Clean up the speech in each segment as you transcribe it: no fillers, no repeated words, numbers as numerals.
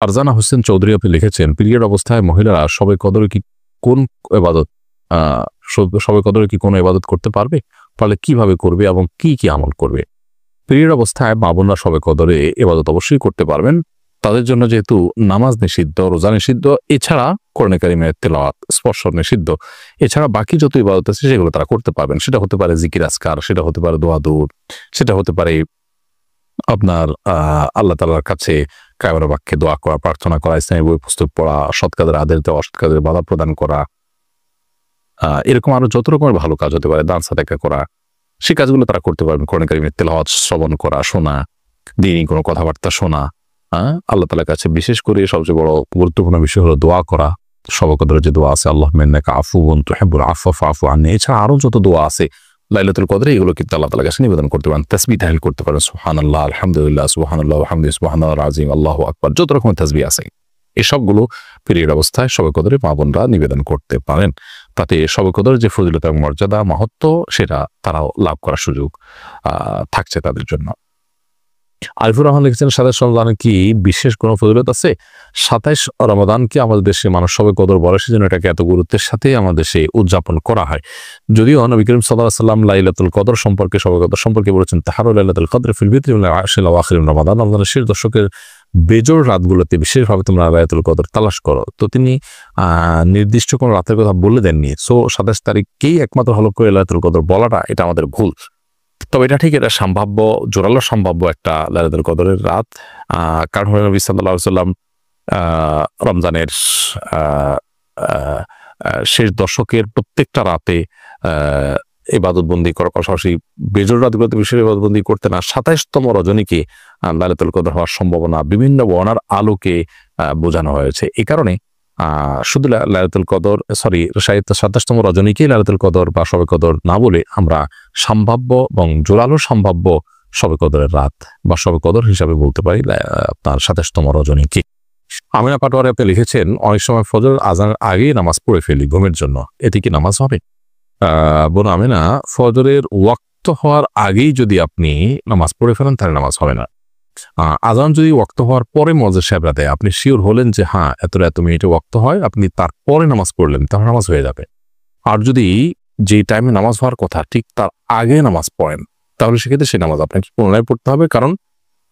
ফারজানা হোসেন চৌধুরী আপনি লিখেছেন, পিরিয়ড অবস্থায় মহিলারা সবে কদরে কি কোন ইবাদত সবে কদরে কি কোনো ইবাদত করতে পারবে? পারলে কিভাবে করবে এবং কি কি আমল করবে? পিরিয়ড অবস্থায় মা বোনরা সবে কদরে ইবাদত অবশ্যই করতে পারবেন। তাদের জন্য যেহেতু নামাজ নিষিদ্ধ, রোজা নিষিদ্ধ, এছাড়া কোরআনে কারিমের তেলাওয়াত স্পর্শ নিষিদ্ধ, এছাড়া বাকি যত ইবাদত আছে সেগুলো তারা করতে পারবেন। সেটা হতে পারে জিকির আজকার, সেটা হতে পারে দোয়া দরুদ, সেটা হতে পারে আপনার আল্লাহ তাআলার কাছে কায়বার বাক্যে দোয়া করা, প্রার্থনা করা, ইসলামী বই পুস্তক পড়া, সৎ কাজের আদেশ দেওয়া, অসৎ কাজের বাধা প্রদান করা, এরকম আরো যত রকমের ভালো কাজ হতে পারে, দান সাদাকা করা, সেই কাজগুলো তারা করতে পারবেন। কোরআন কারিমের তেলাওয়াত শ্রবণ করা, শোনা, দ্বীনি কোনো কথাবার্তা শোনা, আল্লাহ তাআলার কাছে বিশেষ করে সবচেয়ে বড় গুরুত্বপূর্ণ বিষয় হলো দোয়া করা। সবে কদরের যে দোয়া আছে, আল্লাহুম্মা ইন্নাকা আফুউন তুহিব্বুল আফওয়া ফা'ফু আন্নী, এছাড়া আরো যত দোয়া আছে লাইলাতুল কদরে, এগুলো কিন্তু আল্লাহ তাআলার কাছে নিবেদন করতে পারেন। তাসবিহ তাহলিল করতে পারেন, সুবহানাল্লাহ, আলহামদুলিল্লাহ, সুবহানাল্লাহ ওয়া বিহামদিহি, সুবহানাল্লাহিল আযীম, আল্লাহু আকবার, যত রকমের তাসবিহ আছে এসবগুলো পিরিয়ড অবস্থায় সবে কদরে মা বোনরা নিবেদন করতে পারেন। তাতে সবে কদরের যে ফজিলত এবং মর্যাদা, মাহাত্ম্য, সেটা তারাও লাভ করার সুযোগ থাকছে তাদের জন্য। আরিফুর রহমান লিখেছেন, ২৭ রমজানে কি বিশেষ কোনো ফজিলত আছে? ২৭ রমাদানকে আমাদের দেশে মানুষ সবে কদর বলে, সেজন্য এটাকে এত গুরুত্বের সাথে আমাদের দেশে উদযাপন করা হয়। যদিও নবী করিম সাল্লাল্লাহু আলাইহি ওয়াসাল্লাম লাইলাতুল কদর সম্পর্কে, সবে কদর সম্পর্কে বলেছেন, তাহারু লাইলাতুল কদর ফিল বিত্রি মিনাল আশরিল আওয়াখির রমাদান, রমজানের শেষ দশকের বেজোড় রাতগুলোতে বিশেষভাবে তোমরা লাইলাতুল কদর তালাশ করো। তো তিনি নির্দিষ্ট কোনো রাতের কথা বলে দেননি। সো ২৭ তারিখকেই একমাত্র হলো করে লাইলাতুল কদর বলাটা, এটা আমাদের ভুল। তবে এটা ঠিক, এটা সম্ভাব্য, জোরালো সম্ভাব্য একটা লাইলাতুল কদরের রাত। কারণ নবী সাল্লাল্লাহু আলাইহি ওয়াসাল্লাম রমজানের শেষ দশকের প্রত্যেকটা রাতে ইবাদতবন্দি করার পাশাপাশি বেজোড় রাতগুলোতে বিশেষ ইবাদতবন্দি করতেন না। ২৭তম রজনীকে লাইলাতুল কদর হওয়ার সম্ভাবনা বিভিন্ন বর্ণনার আলোকে বোঝানো হয়েছে। এই কারণে শুধু লাইলাতুল কদর, ২৭তম রজনীকে লাইলাতুল কদর বা শবে কদর না বলে আমরা সম্ভাব্য এবং জোরালো সম্ভাব্য শবে কদরের রাত বা শবে কদর হিসাবে বলতে পারি আপনার ২৭তম রজনীকে। আমিনা পাটোয়ারি আপনি লিখেছেন, অনেক সময় ফজর আজানের আগেই নামাজ পড়ে ফেলি ঘুমের জন্য, এতে কি নামাজ হবে? বোন আমিনা, ফজরের ওয়াক্ত হওয়ার আগেই যদি আপনি নামাজ পড়ে ফেলেন তাহলে নামাজ হবে না। আজান যদি ওয়াক্ত হওয়ার পরে মুয়াজ্জিন সাহেবরা দেয়, আপনি শিওর হলেন যে হ্যাঁ এত মিনিটে ওয়াক্ত হয়, আপনি তারপরে নামাজ পড়লেন, তাহলে নামাজ হয়ে যাবে। আর যদি যে টাইমে নামাজ হওয়ার কথা ঠিক তার আগে নামাজ পড়েন, তাহলে সেক্ষেত্রে সেই নামাজ আপনাকে পুনরায় পড়তে হবে। কারণ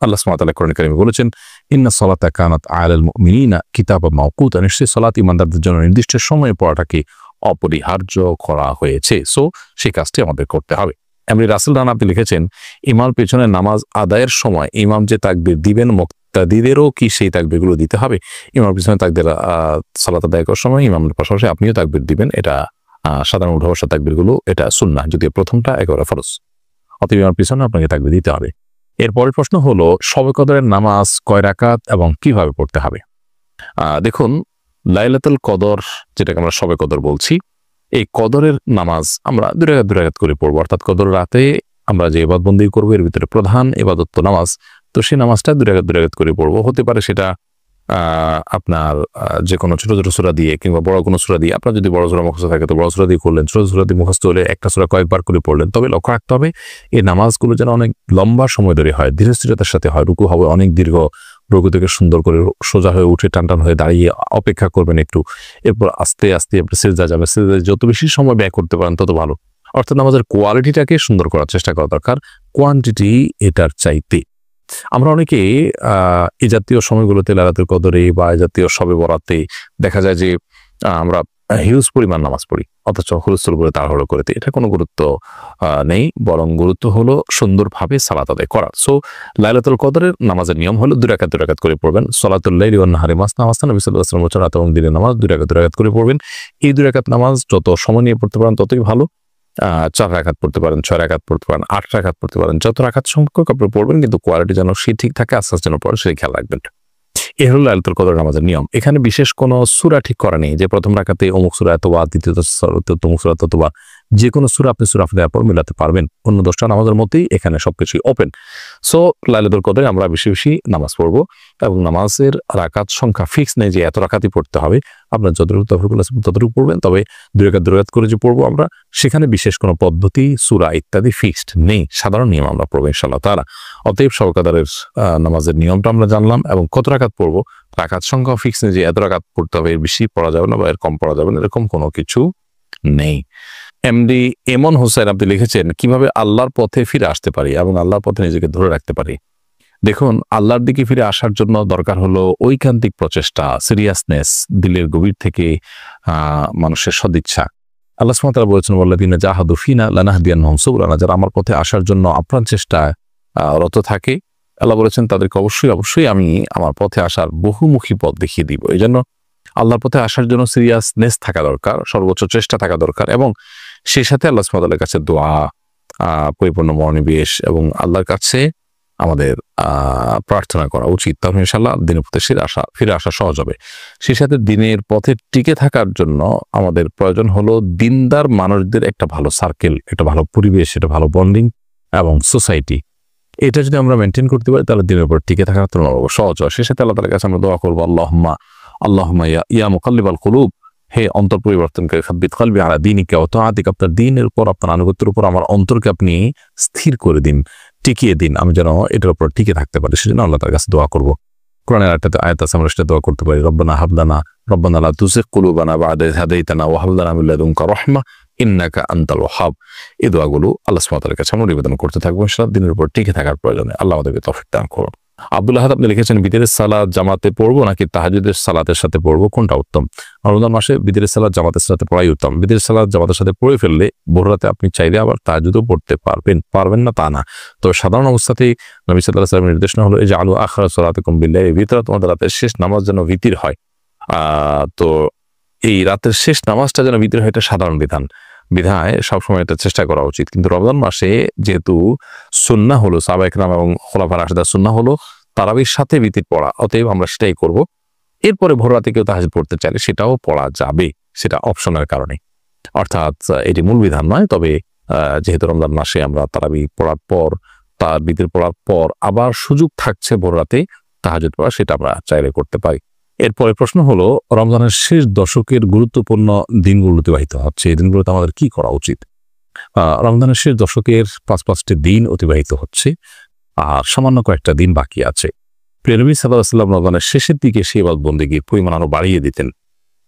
আল্লাহ সুবহানাহু ওয়া তাআলা কোরআনে কারিমে বলেছেন, ইন্না সলাতা কানাত আলাল মুমিনিনা কিতাবাম মাওকুতা, নিশ্চয়ই সালাত ইমানদারদের জন্য নির্দিষ্ট সময়ে পড়াটাকে অপরিহার্য করা হয়েছে। সো সেই কাজটি আমাদের করতে হবে। এমনি রাসেল রানা আপনি লিখেছেন, ইমাম পেছনে নামাজ আদায়ের সময় ইমাম যে তাকবীর দিবেন, মুক্তাদিদেরও কি সেই তাকবীরগুলো দিতে হবে? ইমাম পেছনে তাকবীর সালাত আদায় করার সময় ইমামের পাশাপাশি আপনিও তাকবীর দিবেন, এটা সাধারণ উঠা বসা তাকবীরগুলো, এটা সুন্নাহ, যদিও প্রথমটা একেবারে ফরজ। অতএব ইমামের পিছনে আপনাকে তাকবীর দিতে হবে। এরপরের প্রশ্ন হলো, শবে কদরের নামাজ কয় রাকাত এবং কিভাবে পড়তে হবে? দেখুন, লাইলাতুল কদর যেটাকে আমরা শবে কদর বলছি, এই কদরের নামাজ আমরা ২ রাকাত করে পড়বো। অর্থাৎ কদর রাতে আমরা যে ইবাদতবন্দি করবো, এর ভিতরে প্রধান ইবাদত তো নামাজ, তো সেই নামাজটা ২ রাকাত করে পড়বো। হতে পারে সেটা আপনার যে কোনো ছোট ছোট সূরা দিয়ে কিংবা বড় কোনো সূরা দিয়ে, আপনার যদি বড় সূরা মুখস্থ থাকে তো বড় সূরা দিয়ে করলেন, ছোট সূরা দিয়ে মুখস্থ হলে একটা সূরা কয়েকবার করে পড়লেন। তবে লক্ষ্য রাখতে হবে এই নামাজগুলো যেন অনেক লম্বা সময় ধরে হয়, ধীরে স্থিরতার সাথে হয়। রুকু হবে অনেক দীর্ঘ, রুকু থেকে সুন্দর করে সোজা হয়ে উঠে টান হয়ে দাঁড়িয়ে অপেক্ষা করবেন একটু, এরপর আস্তে আস্তে আপনি সিজদা যাবেন। সিজদায় যত বেশি সময় ব্যয় করতে পারেন তত ভালো। অর্থাৎ নামাজের কোয়ালিটিটাকে সুন্দর করার চেষ্টা করা দরকার, কোয়ান্টিটি এটার চাইতে। আমরা অনেকে এই জাতীয় সময়গুলোতে লাইলাতুল কদরে বা এই জাতীয় শবে বরাতে দেখা যায় যে আমরা হিউজ পরিমাণ নামাজ পড়ি, অথচ হুলস্থুল করে তাড়াহুড়ো করে। এটা কোনো গুরুত্ব নেই, বরং গুরুত্ব হলো সুন্দরভাবে সালাত আদায় করা। সো লাইলাতুল কদরের নামাজের নিয়ম হলো ২ রাকাত করে পড়বেন। সলাতুল লাইলি ওয়ান নাহারি মাসনা মাসনা, নবী সাল্লাল্লাহু আলাইহি ওয়াসাল্লাম রাত এবং দিনের নামাজ ২ রাকাত করে পড়বেন। এই ২ রাকাত নামাজ যত সময় নিয়ে পড়তে পারেন ততই ভালো। ৪ রাকাত পড়তে পারেন, ৬ রাকাত পড়তে পারেন, ৮ রাকাত পড়তে পারেন, যত রাকাত সংখ্যক আপনি পড়বেন, কিন্তু কোয়ালিটি যেন সে ঠিক থাকে, আস্তে যেন পড়ে, সেই খেয়াল রাখবেন। এ হলো লাইলাতুল কদর নামাজের নিয়ম। এখানে বিশেষ কোনো সূরা ঠিক করা নেই যে প্রথম রাকাতে অমুক সূরা এতবার, দ্বিতীয় অমুক সূরা ততবার, যে কোনো সূরা আপনি সূরা ফাতিহার পর মিলাতে পারবেন। অন্য 10টা নামাজের মধ্যেই এখানে সবকিছুই ওপেন। সো লাইলাতুল কদরে আমরা বেশি বেশি নামাজ পড়বো এবং নামাজের রাকাত সংখ্যা ফিক্স নেই যে এত রাকাতই পড়তে হবে। আপনার যতটুকু তফরিকুল আছে ততটুকু পড়বেন, তবে 2 রাকাত করে যে পড়বো আমরা, সেখানে বিশেষ কোনো পদ্ধতি সূরা ইত্যাদি ফিক্সড নেই, সাধারণ নিয়ম আমরা পড়বো ইনশাআল্লাহ তাআলা। অতএব সবে কদরের নামাজের নিয়মটা আমরা জানলাম এবং কত রাকাত পড়বো, রাকাত সংখ্যা ফিক্স নেই যে এত রাকাত পড়তে হবে, এর বেশি পড়া যাবে না বা এর কম পড়া যাবে না, এরকম কোনো কিছু নেই। এমডি এমন হোসেন আপনি লিখেছেন, কিভাবে আল্লাহর পথে ফিরে আসতে পারি এবং আল্লাহর পথে নিজেকে ধরে রাখতে পারি? দেখুন, আল্লাহর দিকে ফিরে আসার জন্য দরকার হলো ঐকান্তিক প্রচেষ্টা, সিরিয়াসনেস, দিলের গভীর থেকে মানুষের সদিচ্ছা। আল্লাহ সুবহানাহু ওয়া তাআলা বলেছেন, ওয়াল্লাযীনা জাহাদু ফিনা লানাহদিয়ান্নাহুম সুবুলানা, যারা আমার পথে আসার জন্য আপ্রাণ চেষ্টা রত থাকে, আল্লাহ বলেছেন তাদেরকে অবশ্যই আমি আমার পথে আসার বহুমুখী পথ দেখিয়ে দিব। এই জন্য আল্লাহর পথে আসার জন্য সিরিয়াসনেস থাকা দরকার, সর্বোচ্চ চেষ্টা থাকা দরকার, এবং সেই সাথে আল্লাহ সুবহানাহু ওয়া তাআলার কাছে দোয়া, পরিপূর্ণ মনোনিবেশ এবং আল্লাহর কাছে আমাদের প্রার্থনা করা উচিত। তাহলে ইনশাআল্লাহ দিনের পথে ফিরে আসা সহজ হবে। সেই সাথে দিনের পথে টিকে থাকার জন্য আমাদের প্রয়োজন হলো দিনদার মানুষদের একটা ভালো সার্কেল, একটা ভালো পরিবেশ, একটা ভালো বন্ডিং এবং সোসাইটি। এটা যদি আমরা মেনটেন করতে পারি তাহলে দিনের উপর টিকে থাকার তুলনামূলক সহজ হয়। সেই সাথে আল্লাহ তাআলার কাছে আমরা দোয়া করবো, আল্লাহুম্মা ইয়া মুকাল্লিবাল কুলুব, হে অন্তর পরিবর্তনকারী, সাব্বিত কলবি আলা দীনিকা ওয়া তাআতিকা, আপনার দ্বীনের উপর, আপনার আনুগত্যের উপর আমার অন্তরকে আপনি স্থির করে দিন, টিকিয়ে দিন, আমি যেন এটার উপর টিকে থাকতে পারি। সেজন্য আল্লাহ তার কাছে দোয়া করব। কোরআনের একটা আয়াত আছে, আমরা সেটা দোয়া করতে পারি, রব্বানা লা তুযিগ কুলুবানা বা'দা ইয হাদাইতানা ওয়া হাব লানা মিন লাদুনকা রাহমা ইন্নাকা আনতাল ওয়াহ্হাব। এই দোয়াগুলো আল্লাহ সুবহানাহু ওয়া তাআলার কাছে আমরা নিবেদন করতে থাকবো ইনশাআল্লাহ, দিনের উপর টিকে থাকার প্রয়োজনে। আল্লাহ আমাদেরকে তৌফিক দান করুন। আব্দুল আহাদ আপনি লিখেছেন, বিতরের সালাত জামাতে পড়বো নাকি তাহাজ্জুদের সালাতের সাথে পড়বো, কোনটা উত্তম? রমজান মাসে বিতরের সালাত জামাতের সাথে পড়াই উত্তম। বিতরের সালাত জামাতের সাথে পড়ে ফেললে ভোর রাতে আপনি চাইলে আবার তাহাজ্জুদও পড়তে পারবেন না তা না। তবে সাধারণ অবস্থাতেই নবী সাল্লাল্লাহু আলাইহি ওয়াসাল্লামের নির্দেশনা হলো, এই যে আলু আখিরা সালাতিকুম বিল্লাইল, ভিতরে তোমাদের রাতের শেষ নামাজ যেন ভিতির হয়। তো এই রাতের শেষ নামাজটা যেন ভিতর হয়, এটা সাধারণ বিধায় সবসময় এটা চেষ্টা করা উচিত। কিন্তু রমজান মাসে যেহেতু সুন্নাহ হলো, সাহাবায়ে কেরাম এবং খুলাফায়ে রাশিদিন সুন্নাহ হলো তারাবির সাথে ভিতির পড়া, অতএব আমরা সেটাই করব। এরপরে ভোর রাতে কেউ তাহাজ্জুদ পড়তে চাইলে সেটাও পড়া যাবে, সেটা অপশনের কারণে, অর্থাৎ এটি মূল বিধান নয়। তবে যেহেতু রমজান মাসে আমরা তারাবি পড়ার পর, তার ভিতির পড়ার পর আবার সুযোগ থাকছে ভোর রাতে তাহাজ্জুদ পড়া, সেটা আমরা চাইলে করতে পারি। এরপরে প্রশ্ন হলো, রমজানের শেষ দশকের গুরুত্বপূর্ণ দিনগুলো অতিবাহিত হচ্ছে, এই দিনগুলোতে আমাদের কি করা উচিত? রমজানের শেষ দশকের 5টি দিন অতিবাহিত হচ্ছে, আর সামান্য কয়েকটা দিন বাকি আছে। প্রিয় নবী সাল্লাল্লাহু আলাইহি ওয়াসাল্লাম রমজানের শেষের দিকে সেই ইবাদত বন্দেগীর পরিমাণ আরো বাড়িয়ে দিতেন।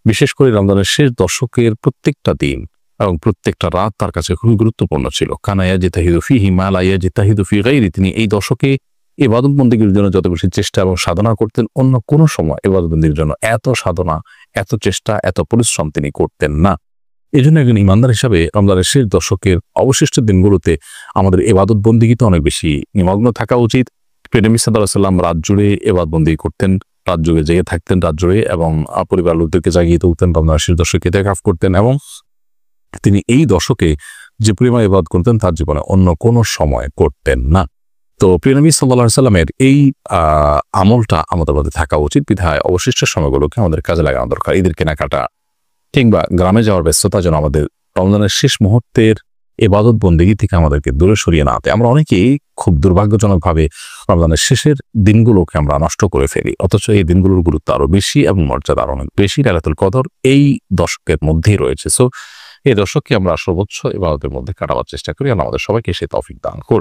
বিশেষ করে রমজানের শেষ দশকের প্রত্যেকটা দিন এবং প্রত্যেকটা রাত তার কাছে খুবই গুরুত্বপূর্ণ ছিল। কানা ইয়াজতাহিদু ফীহি মা লা ইয়াজতাহিদু ফী গায়রি, তিনি এই দশকে ইবাদত বন্দেগীর জন্য যত বেশি চেষ্টা এবং সাধনা করতেন, অন্য কোনো সময় ইবাদত বন্দেগীর জন্য এত সাধনা, এত চেষ্টা, এত পরিশ্রম তিনি করতেন না। এই জন্য একজন ইমানদার হিসাবে রমজানের শেষ দশকের অবশিষ্ট দিনগুলোতে আমাদের ইবাদত বন্দেগীতে অনেক বেশি নিমগ্ন থাকা উচিত। প্রিয় নবী সাল্লাল্লাহু আলাইহি ওয়াসাল্লাম রাত জুড়ে ইবাদত বন্দেগী করতেন, রাত জুড়ে জেগে থাকতেন রাত জুড়ে, এবং পরিবার লোকদেরকে জাগিয়ে তুলতেন, রমজানের শেষ দশকে ইতিকাফ করতেন, এবং তিনি এই দশকে যে পরিমাণ ইবাদত করতেন তার জীবনে অন্য কোনো সময় করতেন না। তো প্রিয় নবী সাল্লাল্লাহু আলাইহি ওয়াসাল্লামের এই আমলটা আমাদের মধ্যে থাকা উচিত। বিধায় অবশিষ্ট সময়গুলোকে আমাদের কাজে লাগানো দরকার। ঈদের কেনাকাটা কিংবা গ্রামে যাওয়ার ব্যস্ততা যেন আমাদের রমজানের শেষ মুহূর্তের ইবাদত বন্দেগী থেকে আমাদেরকে দূরে সরিয়ে না আনে। আমরা অনেকেই খুব দুর্ভাগ্যজনকভাবে রমজানের শেষের দিনগুলোকে আমরা নষ্ট করে ফেলি, অথচ এই দিনগুলোর গুরুত্ব আরো বেশি এবং মর্যাদা আরো অনেক বেশি। লাইলাতুল কদর এই দশকের মধ্যেই রয়েছে। সো এই দশককে আমরা সর্বোচ্চ ইবাদতের মধ্যে কাটাবার চেষ্টা করি। আর আমাদের সবাইকে সেই তৌফিক দান করুন।